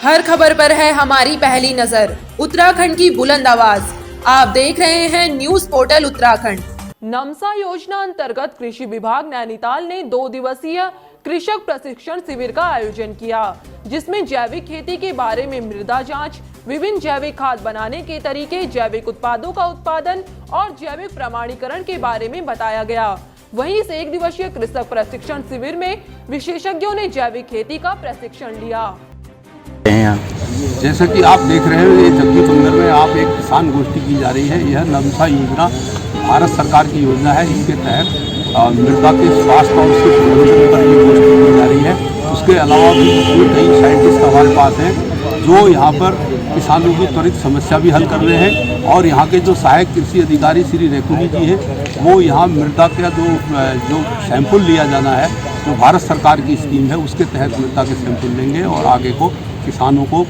हर खबर पर है हमारी पहली नजर। उत्तराखंड की बुलंद आवाज। आप देख रहे हैं न्यूज पोर्टल उत्तराखंड। नमसा योजना अंतर्गत कृषि विभाग नैनीताल ने 2 दिवसीय कृषक प्रशिक्षण शिविर का आयोजन किया, जिसमें जैविक खेती के बारे में मृदा जांच, विभिन्न जैविक खाद बनाने के तरीके, जैविक उत्पादों का उत्पादन और जैविक प्रमाणीकरण के बारे में बताया गया। वहीं इस 1 दिवसीय कृषक प्रशिक्षण शिविर में विशेषज्ञों ने जैविक खेती का प्रशिक्षण लिया। जैसा कि आप देख रहे हैं, ये जगदीप बंदर में आप एक किसान गोष्ठी की जा रही है। यह नमसा योजना भारत सरकार की योजना है। इसके तहत मृदा के स्वास्थ्य और उसके संरक्षण पर ये गोष्ठी की जा रही है। उसके अलावा भी कई साइंटिस्ट हमारे पास हैं जो यहाँ पर किसानों की त्वरित समस्या भी हल कर रहे हैं। और यहाँ के जो सहायक कृषि अधिकारी श्री रेकुनी जी हैं, वो यहाँ मृदा का जो सैंपल लिया जाना है, जो भारत सरकार की स्कीम है, उसके तहत मृदा के सैंपल लेंगे और आगे को किसानों को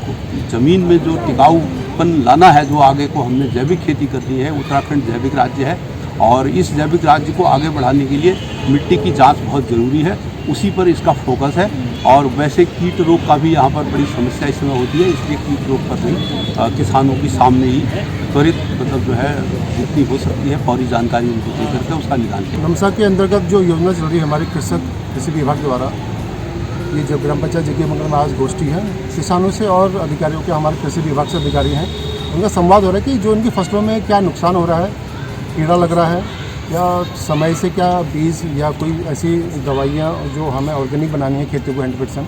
ज़मीन में जो टिकाऊपन लाना है, जो आगे को हमने जैविक खेती करनी है। उत्तराखंड जैविक राज्य है और इस जैविक राज्य को आगे बढ़ाने के लिए मिट्टी की जांच बहुत ज़रूरी है, उसी पर इसका फोकस है। और वैसे कीट रोग का भी यहाँ पर बड़ी समस्या इस समय होती है, इसलिए कीट रोग पर भी किसानों के सामने ही त्वरित जो है जितनी हो सकती है फौरी जानकारी उनको दे करके उसका निदान किया। नमसा के अंतर्गत जो योजना चल रही है हमारे कृषि विभाग द्वारा, ये जो ग्राम पंचायत जगदीप बंदर में आज गोष्ठी है, किसानों से और अधिकारियों के, हमारे कृषि विभाग से अधिकारी हैं, उनका संवाद हो रहा है कि जो उनकी फसलों में क्या नुकसान हो रहा है, कीड़ा लग रहा है या समय से क्या बीज या कोई ऐसी दवाइयाँ जो हमें ऑर्गेनिक बनानी है खेती को 100%,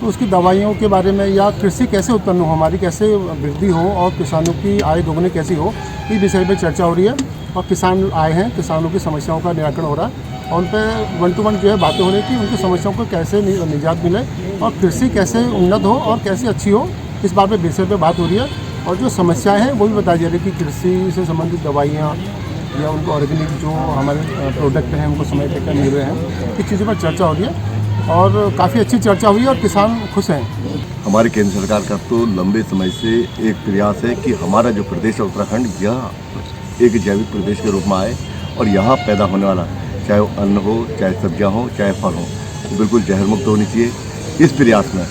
तो उसकी दवाइयों के बारे में या कृषि कैसे उत्पन्न हो, हमारी कैसे वृद्धि हो और किसानों की आय दोगुनी कैसी हो, इस विषय पर चर्चा हो रही है। और किसान आए हैं, किसानों की समस्याओं का निराकरण हो रहा है और उन पर 1 to 1 जो है बातें हो रही थी, उनकी समस्याओं को कैसे निजात मिले और कृषि कैसे उन्नत हो और कैसे अच्छी हो, इस बात पे विषय पे बात हो रही है। और जो समस्याएं हैं वो भी बताई जा रही है कि कृषि से संबंधित दवाइयाँ या उनको ऑर्गेनिक जो हमारे प्रोडक्ट हैं उनको समय पर क्या मिल रहे हैं, इस चीज़ों पर चर्चा हो रही है और काफ़ी अच्छी चर्चा हुई है और किसान खुश हैं। हमारी केंद्र सरकार का तो लंबे समय से एक प्रयास है कि हमारा जो प्रदेश है उत्तराखंड, यह एक जैविक प्रदेश के रूप में आए और यहाँ पैदा होने वाला, चाहे वो अन्न हो, चाहे सब्जियाँ हो, चाहे फल हो, बिल्कुल जहर मुक्त होनी चाहिए। इस प्रयास में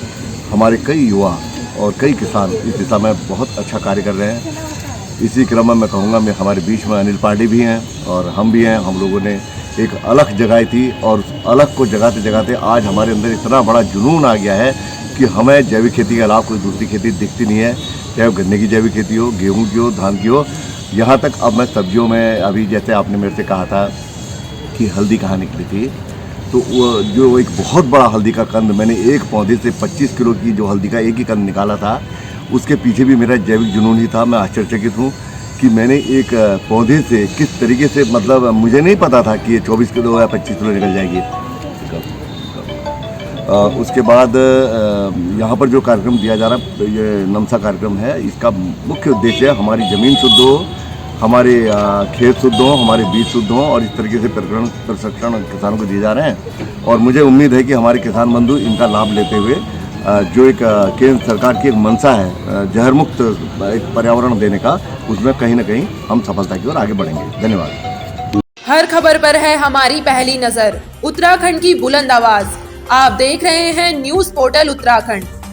हमारे कई युवा और कई किसान इस दिशा में बहुत अच्छा कार्य कर रहे हैं। इसी क्रम में मैं कहूँगा, मैं हमारे बीच में अनिल पांडे भी हैं और हम भी हैं। हम लोगों ने एक अलग जगाई थी और उस अलग को जगाते जगाते आज हमारे अंदर इतना बड़ा जुनून आ गया है कि हमें जैविक खेती के अलावा कोई दूसरी खेती दिखती नहीं है, चाहे वो गन्ने की जैविक खेती हो, गेहूँ की हो, धान की हो, यहाँ तक अब मैं सब्जियों में, अभी जैसे आपने मेरे से कहा था कि हल्दी कहाँ निकली थी, तो वो जो एक बहुत बड़ा हल्दी का कंद, मैंने एक पौधे से 25 किलो की जो हल्दी का एक ही कंद निकाला था, उसके पीछे भी मेरा जैविक जुनून ही था। मैं आश्चर्यचकित हूँ कि मैंने एक पौधे से किस तरीके से, मतलब मुझे नहीं पता था कि ये 24 किलो या 25 किलो निकल जाएगी। उसके बाद यहाँ पर जो कार्यक्रम दिया जा रहा है, ये नमसा कार्यक्रम है, इसका मुख्य उद्देश्य है हमारी ज़मीन शुद्ध हो, हमारे खेत शुद्ध हो, हमारे बीज शुद्ध हो और इस तरीके से प्रशिक्षण किसानों को दिए जा रहे हैं। और मुझे उम्मीद है कि हमारे किसान बंधु इनका लाभ लेते हुए जो एक केंद्र सरकार की एक मंशा है जहर मुक्त एक पर्यावरण देने का, उसमें कहीं ना कहीं हम सफलता की ओर आगे बढ़ेंगे। धन्यवाद। हर खबर पर है हमारी पहली नजर। उत्तराखंड की बुलंद आवाज। आप देख रहे हैं न्यूज पोर्टल उत्तराखंड।